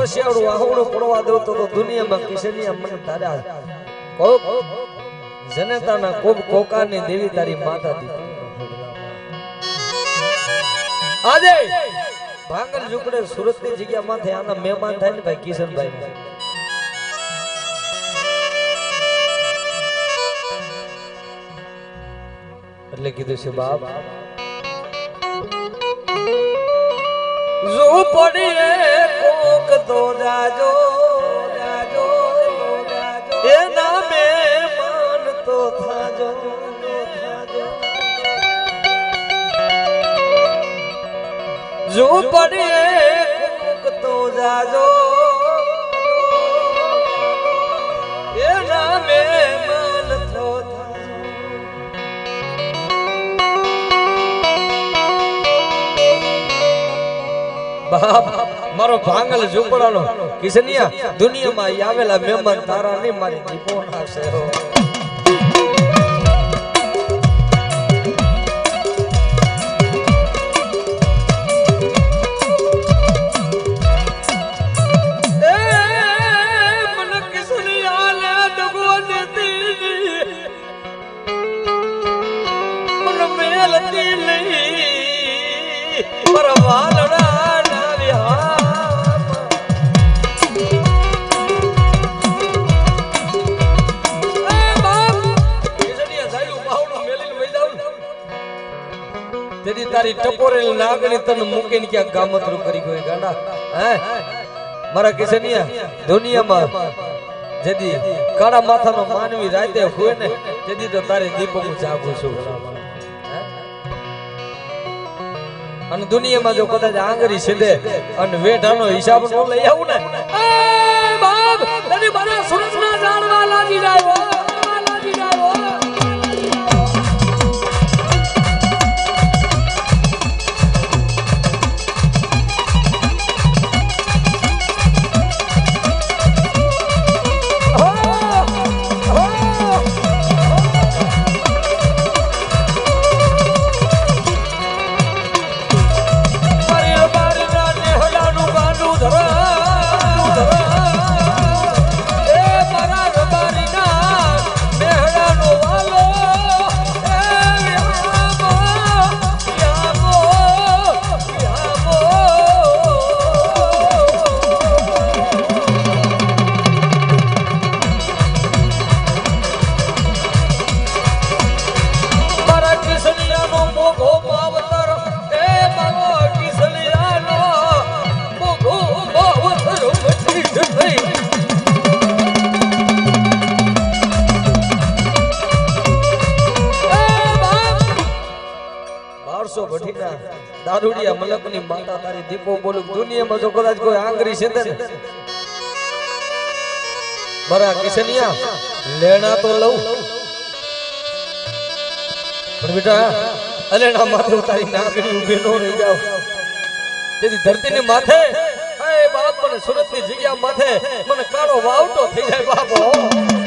હોશિયારું આહુડું પડવા દઉં તો દુનિયામાં કિશનિયા મને તારા કોક જનતાના કોક કોકાની દેવી તારી માતા દીકરી આજે ભાંગલ ઝુકડે સુરતની જગ્યા માથે આના મહેમાન થાય ને ભાઈ કિશનભાઈ એટલે કીધું છે બાપ ઝૂંપડીએ કોક તો જાજો જાજો એના મહેમાન તો થાજો ઝૂંપડીએ કોક તો જાજો એના મહેમાન તો બાપ મારો ભાંગલ ઝૂંપડાનો કિશનિયા દુનિયામાં આવેલા મહેમાન તારા નહીં મારી જીવોના છે હો મને કિશનિયા લે દગો દેતી મને મેલતી નહીં પરવાલડા તારી ટપોરેલ નાગણી તને મૂકીને ક્યાં ગામતરું કરી ગયો ગાંડા હે મારા કિશનિયા દુનિયામાં જદી કાળા માથાનો માનવી રાતે હોય ને જદી તો તારે દીપક હું જાગું છું અને દુનિયામાં જો કદાચ આંગળી સીધે અને વેઢાનો હિસાબ નો લઈ આવું ને બાપ તને મારા સુરતના જાણવા લાગી જાય દારૂડિયા મલકની માતા તારી દીપો બોલું દુનિયામાં જો કદાચ કોઈ આંગરી છે ને બરા કિશનિયા લેણા તો લઉં પણ બેટા અલેણા માથે તારી નાગણી ઊભી નો રહી જાવ તેથી ધરતીની માથે એ બાપ મને સુરતની જગ્યા માથે મને કાળો વાવટો થઈ જાય બાપો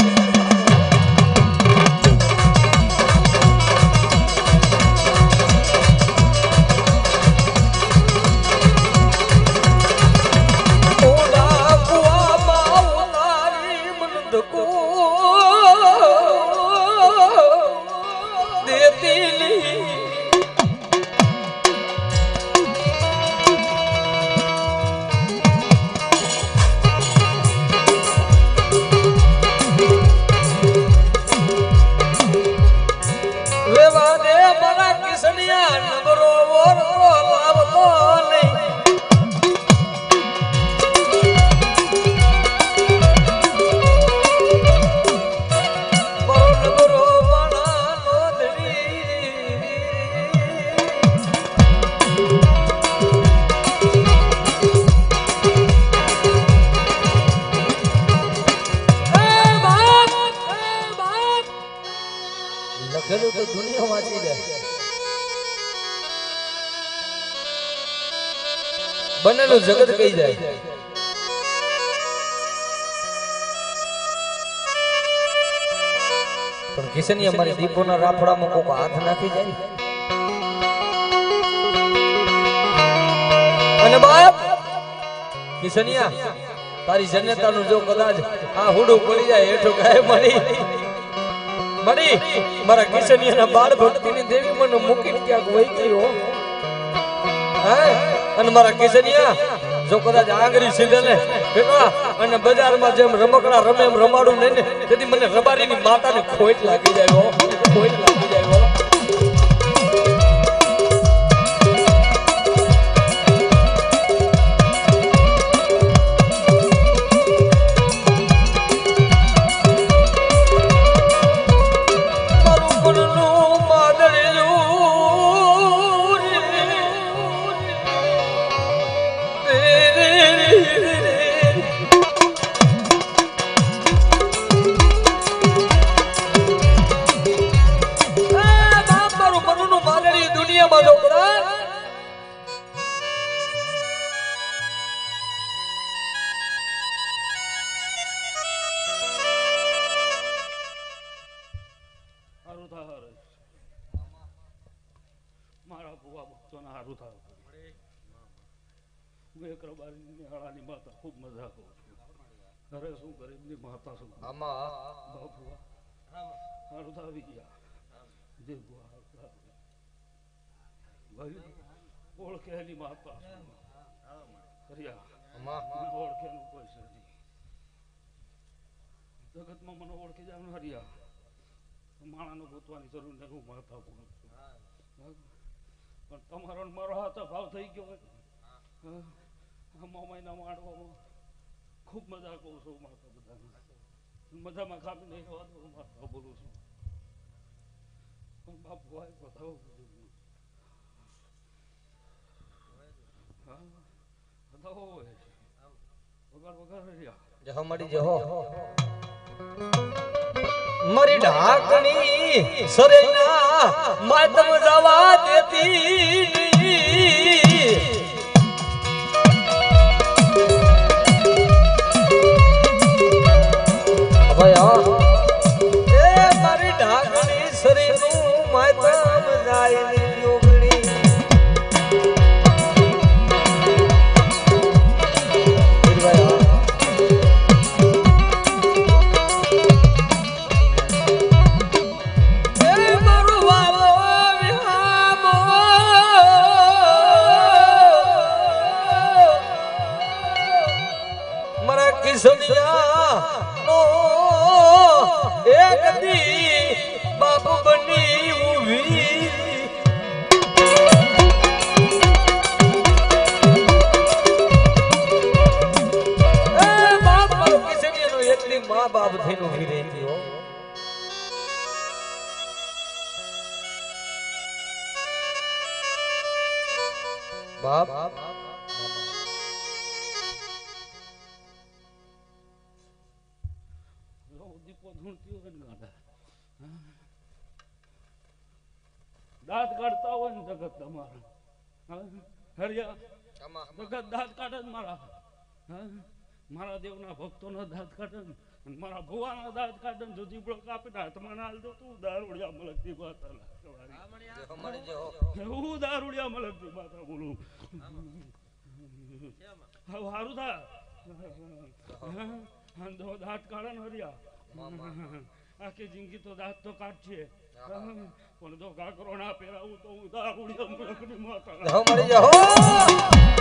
લખેલું તો દુનિયા વાંચી જાય બનેલું જગત કહી જાય પણ કિશનિયા મારી દીપોના રાફડામાં કોક હાથ નાખી જાય અને બાપ કિશનિયા તારી જનતાનું જો કદાચ આ હુડું પડી જાય હેઠું ગાય મળી મારા કિશનિયાના બાળ ભક્તિની દેવી મને મૂકીને ક્યાંક વહી ગઈ હો અને મારા કિશનિયા જો કદાચ આંગળી સીધે ને બેટા અને બજારમાં જેમ રમકડા રમે એમ રમાડું નહીં ને તેથી મને રબારીની માતાને ખોટ લાગી જાય હો ખોટ લાગી જાય હો खूब मजा को घरे शू गरीबनी माता शू आमा बापुआ हारू थावी गया देवुआ भाई ओळखेली माता हरिया आमा ओळखेनु कोई से नहीं जगत में मन ओळखी जावनु हरिया माणानो गोतवानी जरूर ने હું માતા બોલું છું પણ તમારો મારો હાથ ભાવ થઈ ગયો મોમાઈના માંડવામાં ખૂબ મજા કરું છું માતા બધાને મજામાં ખામી નહીં રહેવા દઉં માતા બોલું છું પણ બાપુ ભાઈ બતાવો હા બતાવો વગાડ વગાડ રહ્યા જહો મડી જહો મરી ઢાકણી સરેના માતમ જવા દેતી મારી ઢાકણી શરીરનું માતમ જાય ને યોગણી મારું વાલો વિહામો મારા કિશનિયા એક દી બાપુ બની ઉભી બાપ મારો કિશનિયાનો એક દી મા બાપ થઈને ઉભી રહી ગયો બાપ દાંત કાઢતા હોય ને જગત તમારા હરિયા જગત દાંત કાઢે મારા મારા દેવના ભક્તોના દાંત કાઢે મારા ભુવાના દાંત કાઢે જો દીપડો કાપીને હાથમાં ના હાલતો તું દારૂડિયા મલકતી માતા હું દારૂડિયા મલકતી માતા બોલું સારું થા દાંત કાઢે ને હરિયા આખી જિંદગી તો દાંત તો કાઢશે પણ તો કાકરો ના પહેરાવું તો હું દારૂડિયા મલકની માતા મળી જાઓ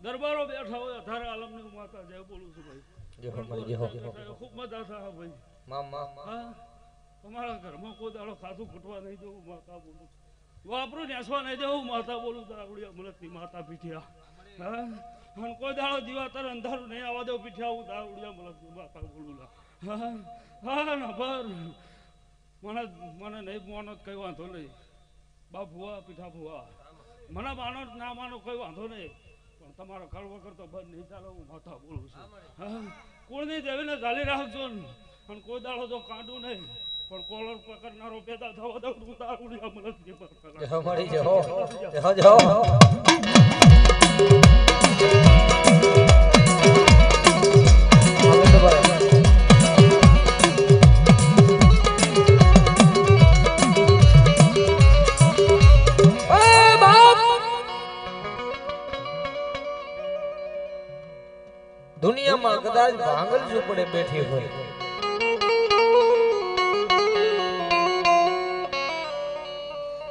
દરબારો બેઠા હોય અધારે આલમની માતા જય બોલું છું ભાઈ ખૂબ મજા થાય ભાઈ તમારા ઘરમાં કોઈ દાડો ખાધું ખૂટવા નહીં જવું માતા બોલું વાપરું નેસવા નહીં દેવું માતા બોલું દારૂડિયા મલકની માતા પીઠિયા. હા અને કોઈ દાડો દીવાતર અંધારું નહીં આવવા દઉં પીઠિયા હું દારૂડિયા મલકની માતા બોલું લા. હા હા ના બર મને નહીં માનો કઈ વાંધો નહીં. બા ભુવા પીઠા ભુવા મને માનો ના માનો કોઈ વાંધો નહીં, પણ તમારો ઘર વગર તો બંધ નહીં ચાલે હું માતા બોલું છું. હા કુળની દેવીને ઝાલી રાખજો ને અને કોઈ દાડો તો કાઢું નહીં, પણ કોલર પકડનારો પેદા થવા દઉં હું દારૂડિયા મલકની માતા. મળી જાઓ દુનિયામાં કદાચ ભાંગલ ઝૂંપડે બેઠી હોય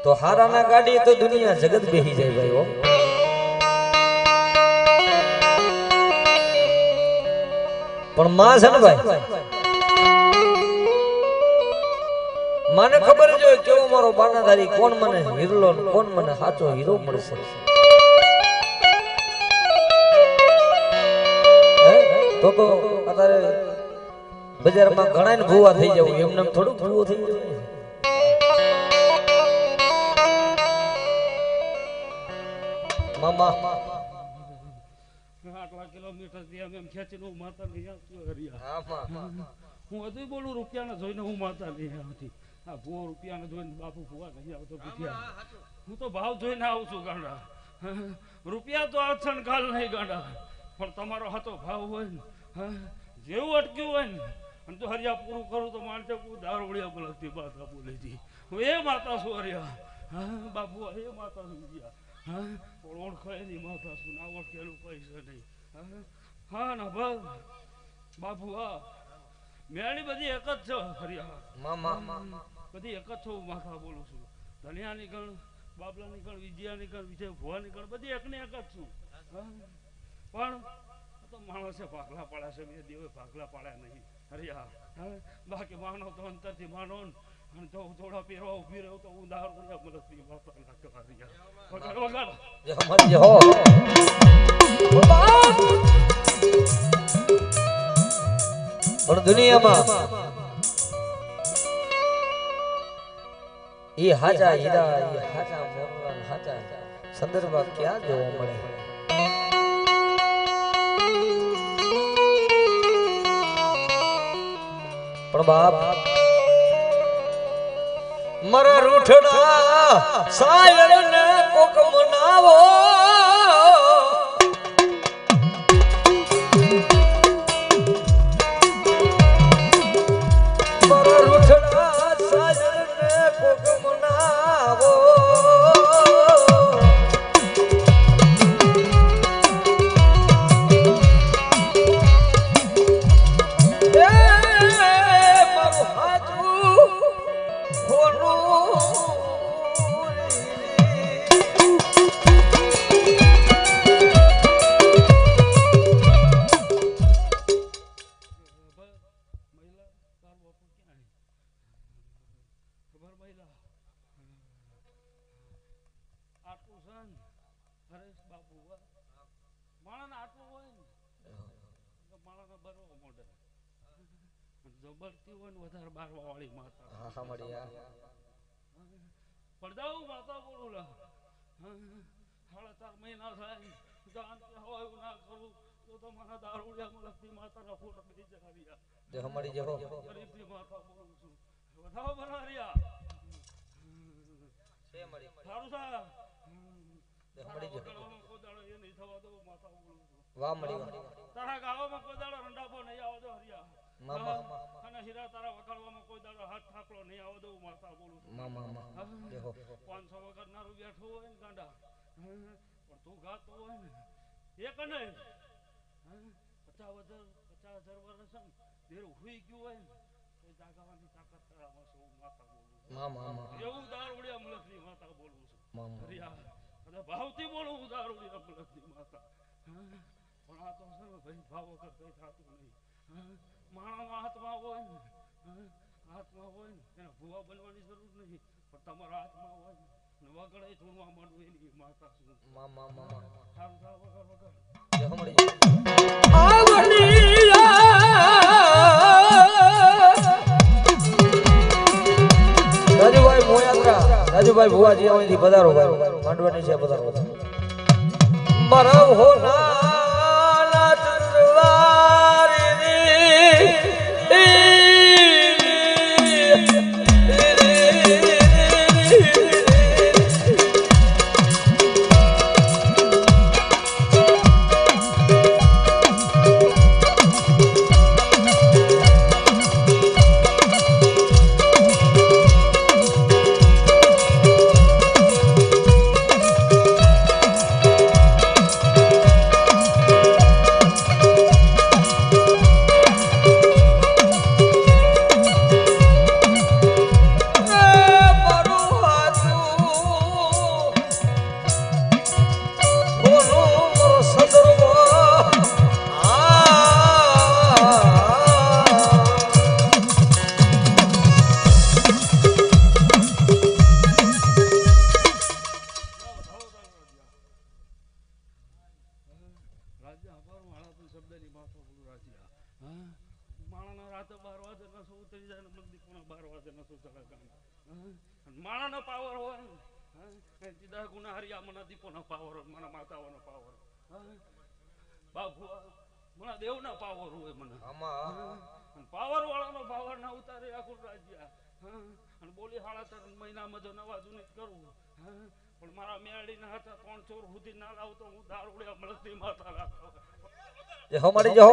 તો હારાના ગાડી તો દુનિયા જગત બેહી જાય ભાઈ હો. પણ માં છે ને ભાઈ, મને ખબર જ હોય કેવો મારો બાનાધારી, કોણ મને હિરલો કોણ મને સાચો હીરો મળશે. તો અત્યારે બજારમાં ઘણા ને ભૂવા થઈ જવું, એમને થોડુંક ભૂવો થઈ જવું. મામા આટલા કિલોમીટર થી એમ ખેંચીને હું માતા નહીં આવતી હરિયા. હું હજુ બોલું રૂપિયાને જોઈને હું માતા નહીં આવતી. આ ભૂવો રૂપિયાને જોઈને બાપુ ભૂવા નહીં આવતો પીઠિયા. હું તો ભાવ જોઈને આવું છું ગાંડા. રૂપિયા તો આ ક્ષણકાલ નહીં ગાંડા, પણ તમારો હાથો ભાવ હોય ને જેવું અટક્યું હોય ને અને તો હરિયા પૂરું કરું તો માનશે દારૂડિયા મલકની માતા બોલી હતી. હું એ માતા છું હરિયા. હા બાપુ એ માતા છું ગયા. હા પણ ઓળખો એની માતા છું, ના ઓળખેલું કઈ છે નહીં. હા ના બસ બાપુ હા મેળી બધી એક જ છે હરિયા. બધી એક જ છો હું માતા બોલું છું. ધનિયાની ગણ, બાબલાની ગણ, વિજયાની ગણ, વિજય ભુવાની ગણ બધી એકને એક જ છું. પણ તો માણસે ભાગલા પાડ્યા છે, બે દેવે ભાગલા પાડ્યા નહીં હરિયા. બાકી માનો તો અંતરથી માનો અને તો થોડા પહેરવા ઉભી રહ્યો તો હું દારૂડિયા મલકની માતા નાખતો હરિયા. વગર પણ દુનિયામાં એ હાજા હીરા, એ હાજા મોરલા, હાજા સંદર્ભ ક્યાં જોવા મળે. પણ બાપ મારા રૂઠડા સાયર ને કોક મનાવો, મારા રૂઠડા સાયર ને કોક મનાવો. જબરતી હોય ને વધારે બારવા વાળી માતા. પડદાઉ માતા બોલું લા. 4.5 મહિના થાય જાનથી હોય એવું ના કરું તો તમારા દારૂડિયા મલકની માતાના ફોટો બેસી જણાવ્યા. જે હમારી જેવો ગરીબની માતા બોલું છું. વધાવો બનાવ્યા છે મળી સારું સા જે હમારી જેવો કોઈ દાડો એ નહીં થવા દો માતા બોલું છું. વાહ મળી તારા ગાવામાં કોઈ દાડો રંડાપો નહીં આવો દો હરિયા. અને હીરા તારા વખાડવામાં કોઈ દાડો હાથ થાકલો નહીં આવો દઉં માતા બોલું છું. 500 વગર નારું બેઠું હોય ને ગાંડા, પણ તું ગાતો હોય ને એક નહીં 50,000 વર્ષ દેર હુઈ ગયું હોય ને તો જાગવાની તાકાત તારામાં છે હું માતા બોલું છું. એવું દારૂડિયા મલકની માતા બોલું છું હરિયા. અને ભાવથી બોલું હું દારૂડિયા મલકની માતા. પણ આ તો છે ભાઈ ભાવ વગર કઈ થતું નહીં. માણાનો હાથમાં હોય ને એને ભૂવા બનવાની જરૂર નહીં, પણ તમારા હાથમાં હોય ને ને વગડે થોડું માંડવું એની માતા છું મામા સારું સારું વગર વગર જે હમણી રાજુભાઈ મોયાત્રા રાજુભાઈ ભુવાજી અહીંથી પધારો માંડવાની છે પધારો મારા હોના માણાનો પાવર હોય સીધા ગુનાહરિયા મને દીપોનો પાવર હોય મને માતાઓનો પાવર બાપુ મને દેવનો પાવર હોય મને પાવર વાળાનો પાવર ના ઉતારે આખું રાજ્ય અને બોલી 3.5 મહિનામાં જો નવા જૂની કરું પણ મારા મેળીના હતા 3 ચોર સુધી ના લાવતો હું દારૂડિયા મળતી માતા રાખો એ હમારી જો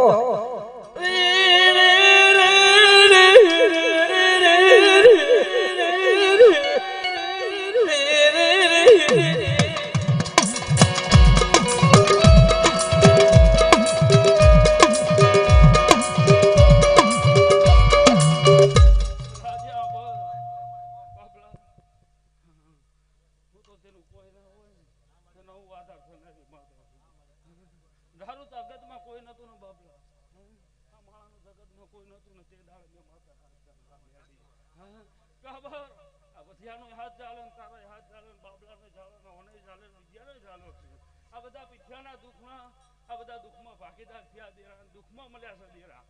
ભાગીદાર થયા દેરા દુઃખમાં મળ્યા છે દેરા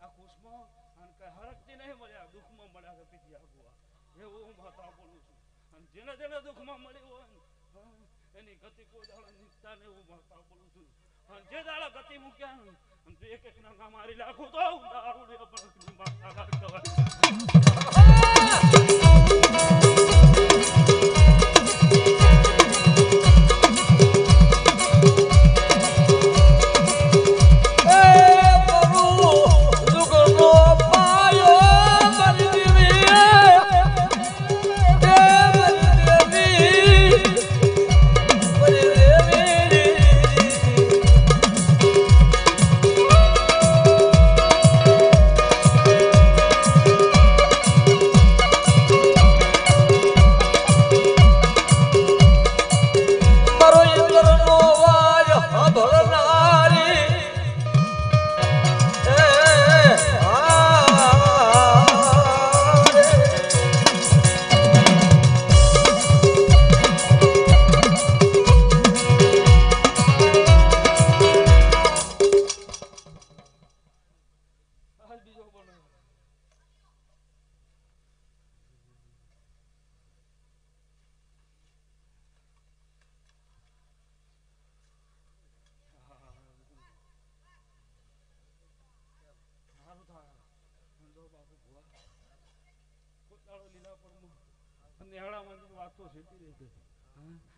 આ ખુશમાં અને કઈ હરકતી નહીં મળ્યા દુઃખમાં મળ્યા છે પીઠિયા ગુવા એવું હું માતા બોલું છું અને જેને જેને દુઃખમાં મળ્યું હોય એની ગતિ કોઈ દાડા નીકતા ને એવું માતા બોલું છું અને જે દાડા ગતિ મૂક્યા ને અને એક એક ના મારી નાખું તો હું દારૂડિયા પણ માતા રાખવા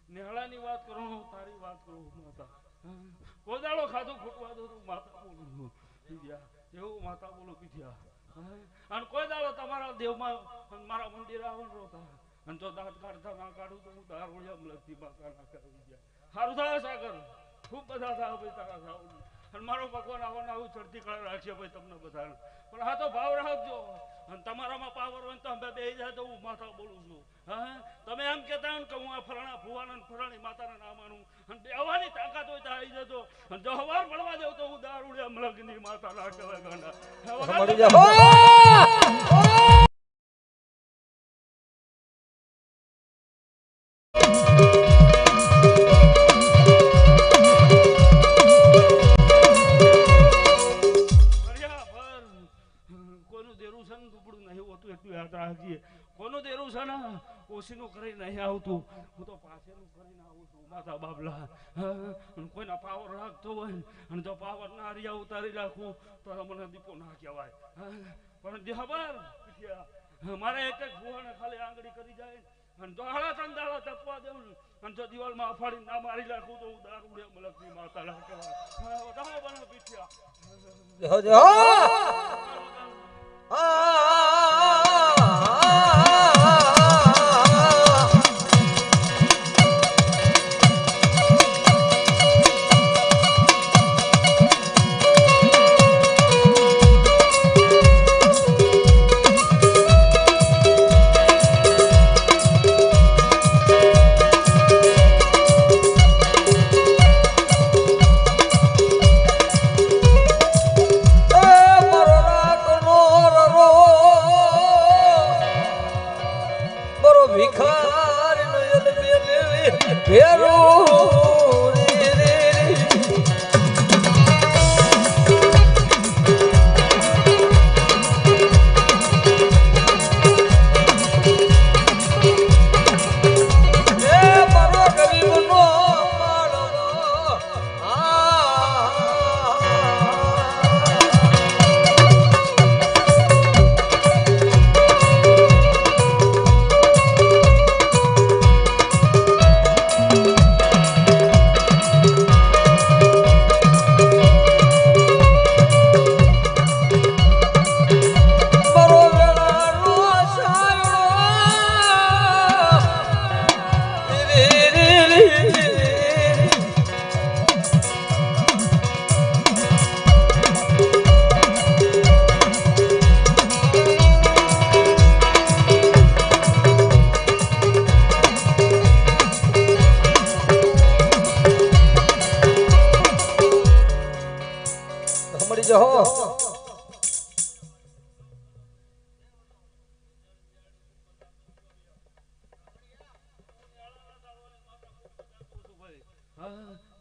નેહળાની વાત કરું તારી વાત કરું માતા કોદાળો ખાધું ફૂટવા દો માતા બોલું એવું માતા બોલું પીઠ્યા અને કોઈ દાડો તમારા દેવમાં મારા મંદિર આવવાનું રોતા અને જો દાંત કાઢતા ના કાઢું તો હું દારૂડિયા લગતી માતા ના કરી ગયા સારું થાય સાગર ખૂબ બધા થાય ભાઈ તારા થાવ અને મારો ભગવાન આવવાના આવું ચડતી કળા રાખશે ભાઈ તમને બધાને પણ હા તો ભાવ રાખજો અને તમારામાં પાવર હોય તો અમે બે જાય તો હું માતા બોલું છું હા તમે એમ કહેતા હોય કે હું આ ફલાણા ભુવાના ફલાણી માતાના નામાનું અને બેવાની તાકાત હોય તો આવી જજો અને જો હવાર મળવા દેવ તો હું દારૂડિયા મલગની માતા ના કહેવાય ગાંડા ઓછીનું કરીને અહીં આવતું હું તો પાછળનું કરીને આવું છું માથા બાબલા અને કોઈના પાવર રાખતો હોય અને જો પાવર ના રિયા ઉતારી રાખું તો મને દીપો ના કહેવાય પણ ખબર મારે એક એક ભૂહાને ખાલી આંગળી કરી જાય અને જો હાડા ચંદાળા તપવા દેવું અને જો દિવાલમાં અફાડી ના મારી રાખું તો હું દારૂડે મલકની માતા ના કહેવાય વધાવો બનો પીઠિયા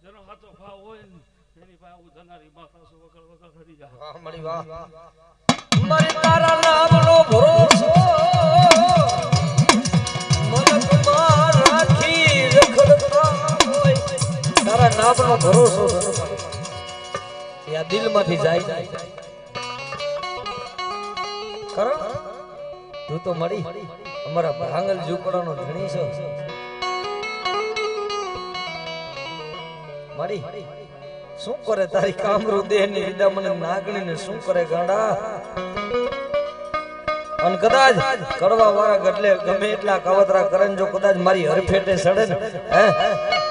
જેનો હાથો ભાવ હોય ને એની પાસે હું ધનારી માથા સો વગર વગર હરી જા વાહ મળી વાહ મારી તારા નામનો ભરોસો મનમાં રાખી રખડતા હોય તારા નામનો ભરોસો યા દિલમાંથી જાય કરો તું તો મળી અમારા ભાંગલ ઝૂંપડાનો ધણી છો મારી શું કરે તારી કામરૂ દેહની વિદા મને નાગણી ને શું કરે ગાંડા અન કદાચ કડવા વાળા ગડલે ગમે એટલા કવતરા કરે જો કદાચ મારી હરફેટે સડે ને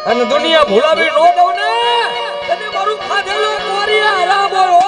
અને દુનિયા ભૂલાવી નો દઉં ને તને મારું ખાધેલો કોરિયા હરા બોલો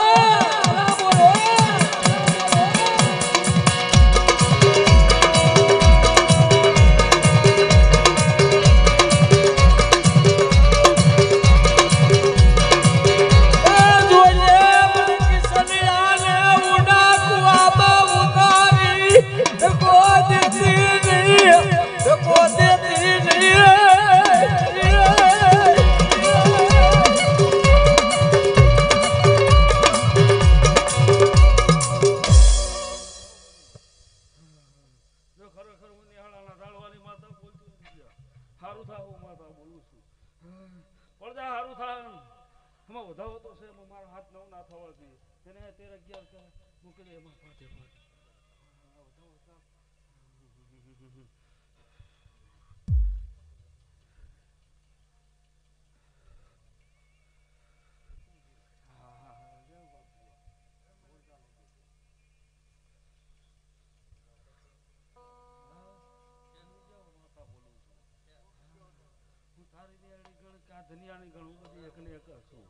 ધનિયાની ઘણું બધી એકને એક છું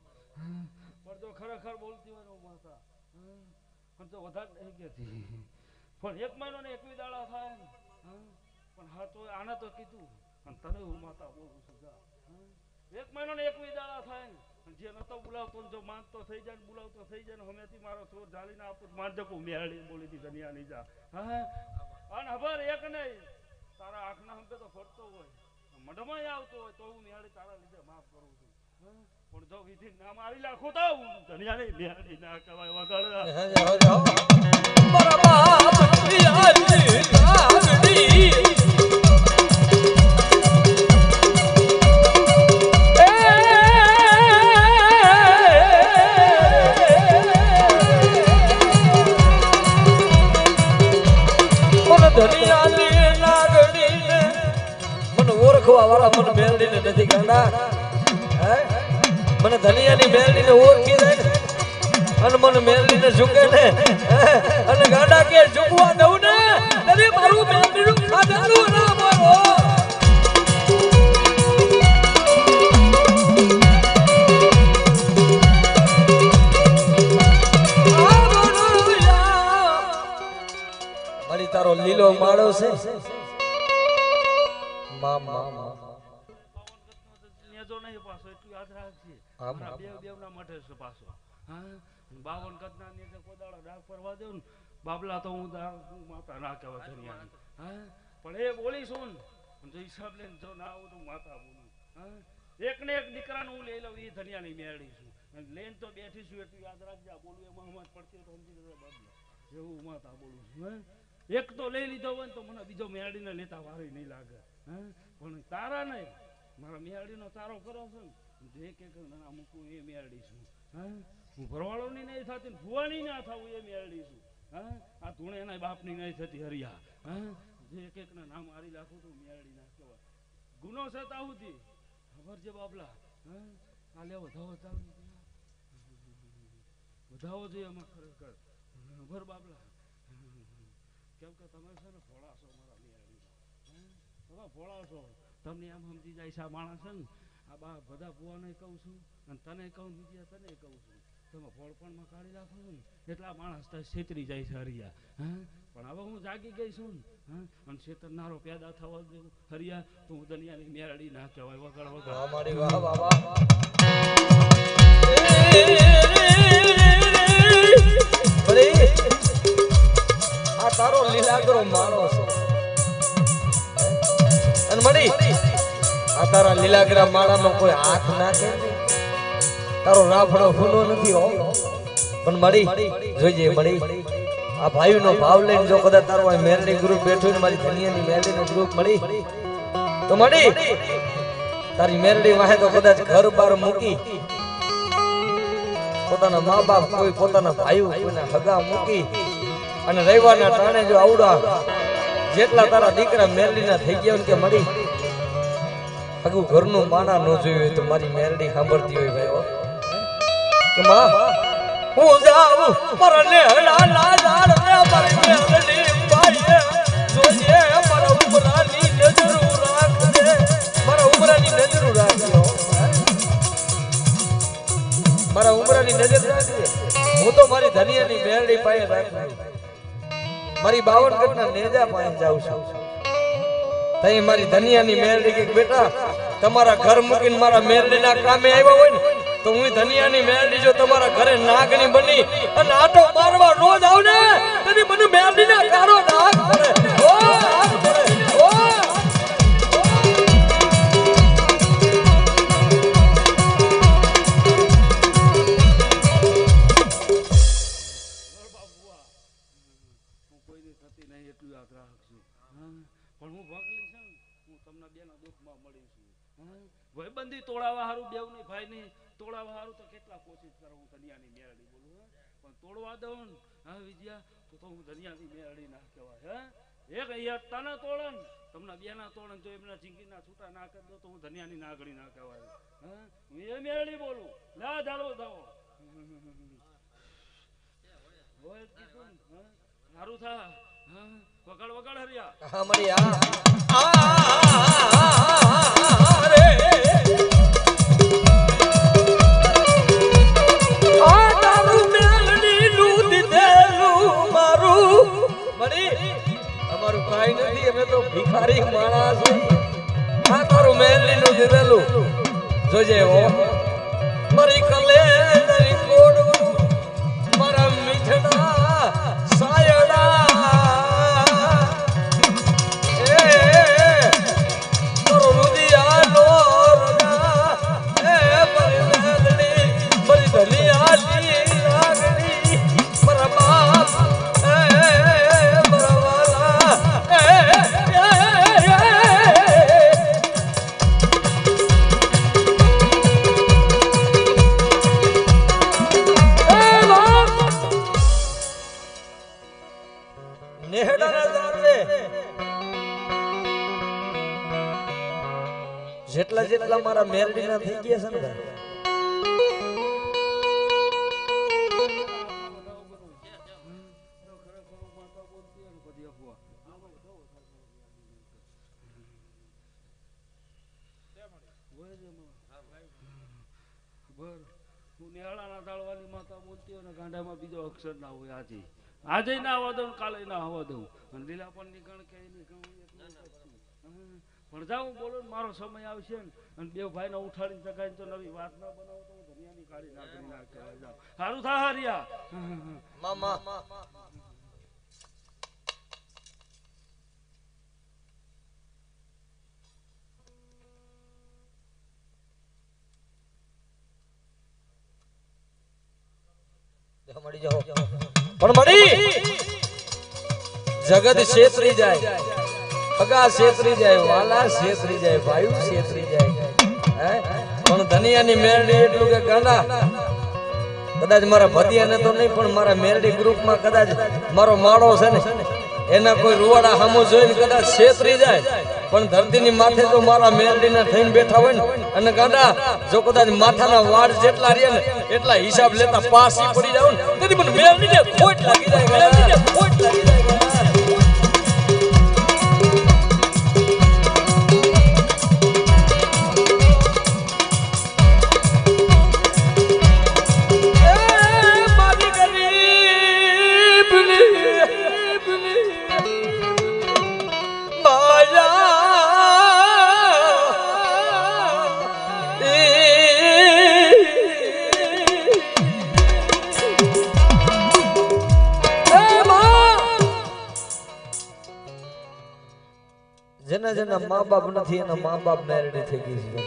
પણ તો ખરેખર બોલતી હોય માતા પણ તો વધારે નહીં કહેતી પણ 1 મહિનો ને 21 દાડા થાય પણ હા તો આને તો કીધું અને તને હું માતા બોલું છું 1 મહિનો ને 21 દાડા થાય જે નતો બોલાવતો જો માનતો થઈ જાય બોલાવતો થઈ જાય ને હમેથી મારો ચોર જાળીને આપું માંજકો મેળી બોલી હતી ધનિયાની જા અને ખબર એક નહીં તારા આંખના હંપે તો ફરતો હોય મઢમાં આવતો હોય તો હું નિહાળી તારા લીધે માફ કરું છું પણ જો વિધિ ના મારી લાખો તો ધનિયાની નિહાળી ના કવાય વગર મારા બાપ બાપલા મને મેળડીને નથી ગાંડા હે મને ધનિયાની મેળડીને ઓળખી જાય ને અને મને મેળડીને ઝૂકે ને અને ગાંડા કે ઝૂકવા દઉં ને તને મારું મેળડીનું ખાધેલું ના મારો મારી તારો લીલો માળો છે મા મા મા નેજો નહીં પાછો એટલું યાદ રાખજે હા, મારા હા. બેવના મઠે છે પાછો હા 52 કદના નેજે કોદાળો ડાક ફરવા દેવ ને બાબલા તો હું માતા ના કહેવાય ધનિયાની હા પણ એ બોલી શું જો હિસાબ લઈને જો ના આવું તો માતા બોલું હા એક ને એક દીકરાનું હું લઈ લઉં એ ધનિયાની મેળડી છું અને લઈને તો બેઠી છું એટલું યાદ રાખજે આ બોલવું એમાં હમત પડતી તો સમજી લેજો બાબલા એવું માતા બોલું છું હા એક તો લઈ લીધો હોય ને તો મને બીજો મેળડીને લેતા વારી નહીં લાગે હા પણ તારા નહીં મારા મેળડીનો તારો કરો છો ને જે કે ના મૂકું એ મેળડી છું હા હું ભરવાડોની નહીં થતી ને ભુવાની ના થવું એ મેળડી છું હા આ ધૂણે એના બાપની નહીં થતી હરિયા હા જે એક ના નામ મારી નાખું તો મેળડી ના કહેવાય ગુનો છે તાહુથી ખબર છે બાબલા હા આ લે વધાવો જોઈએ એમાં ખરેખર ખબર બાબલા કેમ કે તમે છે ને ભોળા છો મારા મેળડીમાં તમે ભોળા છો તમને એમ સમજી જાય છે આ માણસ છે ને આ બધા ભુવાને કહું છું અને તને કહું બીજા તને કહું છું તમે ભોળપણમાં કાઢી રાખો છો ને એટલા માણસ તો છેતરી જાય છે હરિયા હા પણ હવે હું જાગી ગઈ છું ને હા અને છેતરનારો પેદા થવા દઉં હરિયા તો હું દુનિયાની મેળડી ના કહેવાય વગર વગર મારી વાહ બાબા આ તારો લીલાગરો માળો છે અને મળી આ તારા લીલાગરા માળામાં કોઈ હાથ નાખે તારો રાફડો ફૂલો નથી હો પણ મળી જોઈજે મળી આ ભાઈનો ભાવ લઈને જો કદાચ તારો આ મેરડી ગ્રુપ બેઠું ને મારી ધનિયાની મેરડીનો ગ્રુપ મળી તો મળી તારી મેરડી વાહે તો કદાચ ઘર બાર મૂકી પોતાના મા બાપ કોઈ પોતાના ભાઈઓ કોઈના હગા મૂકી અને રવિવારના ટાણે જો આવડા જેટલા તારા દીકરા મેરડીના થઈ ગયા કે મળી આગું ઘરનું માણા ન જોયું હોય તો મારી મેરડી સાંભળતી હોય ભાઈ કે માં હું જાઉં પરને હલા લાજાર રે મારી મેરડી ભાઈ જોઈએ મારા ઉમરાની નજર રાખજે મારા ઉમરાની નજર રાખજો મારા ઉમરાની નજર રાખજે હું તો મારી ધનિયાની મેરડી પાસે રાખું મારી 52 ગઢના નેજા પાસે જાઉં છું તઈ મારી ધનિયાની મેરડી કે બેટા તમારા ઘર મૂકીને મારા મેરડીના કામે આવ્યા હોય ને તો હું ધનિયાની મેરડી જો તમારા ઘરે નાગની બની અને આટો મારવા રોજ આવ ને તને મને મેરડીના કારો નાગ પડે ઓ નાગ પડે ઓ એટલું યાદ રાખશું પણ હું ભગલી છે ને હું તમને બેના દુઃખમાં મળી છું ભાઈબંધી તોડાવા હારું બેવની ભાઈની તોડાવા હારું તો કેટલા કોશિશ કરો હું ધનિયાની મેરડી બોલું પણ તોડવા દઉં ને હા વિજયા તો હું ધનિયાની મેરડી ના કહેવાય હે એક અહીંયા તને તોડન તમને બેના તોડન તો એમના ચીંકીના છૂટા ના કરી દો તો હું ધનિયાની નાગડી ના કહેવાય હા હું એ મેરડી બોલું લા ધારો દાવો હોય કીધું હા સારું થા હા વગાડ વગાડ હરિયા હા મળી રે આ તારું મેલડી નું દીધેલું મારું મળી અમારું કાઈ નથી અમે તો ભિખારી માણસ આ તારું મેલડી નું દીધેલું જોજે ઓ મારી કલેજરી કોડવું મારા મીઠડા સાયડા જેટલા જેટલા મારા મેરડીના થઈ ગયા છે ને ભાઈ, નિહાળાના દાળવાની માતા બોલતી હોય ને ગાંડામાં બીજો અક્ષર ના હોય. આજે ના આવવા દઉં, કાલે ના આવવા દઉં. અને લીલાપણની ગણ કે એની ગણ પણ જાઉં બોલો ને મારો સમય આવશે ને અને બે ભાઈને ઉઠાડીને જગાઈને તો નવી વાત ના બનાવતો ધનિયાની કાળી નાખી ના કહેવાય. જાવ સારું થા હરિયા. મામા મળી જાઓ પણ મળી જગત છેતરી જાય, ખગા છેતરી જાય, વાલા છેતરી જાય, ભાઈ છેતરી જાય, હે પણ ધનિયાની મેરડી એટલું કે ગાંડા કદાચ મારા ભતિયાને તો નહીં પણ મારા મેરડી ગ્રુપમાં કદાચ મારો માળો છે ને એના કોઈ રૂવાડા સામો જોઈને કદાચ છેતરી જાય પણ ધરતીની માથે તો મારા મેરડીના થઈને બેઠા હોય ને અને ગાંડા જો કદાચ માથાના વાળ જેટલા રહે ને એટલા હિસાબ લેતા પાસી પડી જાવ ને તેથી મને મેરડીને ખોટ લાગી જાય, મેરડીને ખોટ લાગી જાય. જેના જેના મા બાપ નથી એના મા બાપ મેરડી થઈ ગઈ છે.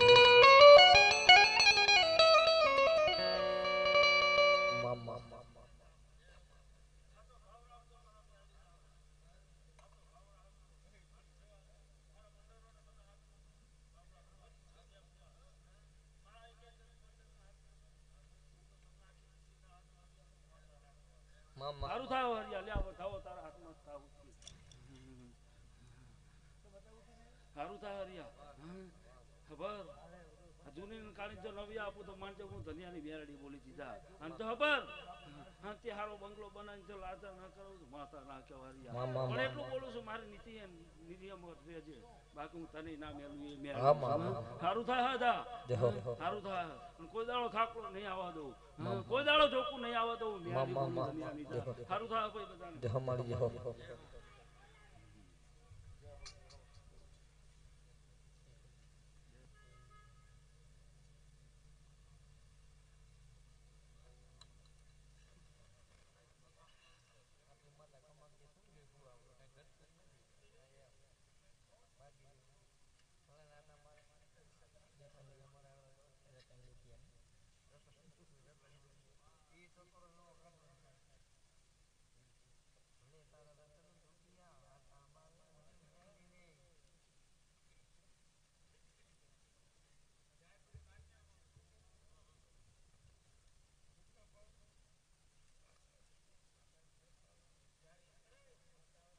સારું થાવ હરિયા, લે આવો થાવો તારા હાથમાં થાવ. સારું થાય હરિયા. ખબર જૂની કાળી જો નવી આપું તો માનજો હું ધનિયાની બેરડી બોલી દીધા અને તો ખબર તે હારો બંગલો બનાવીને તો લાચા ના કરું છું માતા ના કહેવા હરિયા. પણ એટલું બોલું છું મારી નીતિ નિયમ રહેજે, બાકી હું તને ના મેલું એ મેળ. સારું થાય હા સારું થાય કોઈ દાડો ખાકડો નહીં આવવા દઉં, કોઈ દાડો ચોખ્ખું નહીં આવવા દઉં. સારું થાય ભાઈ બધાને.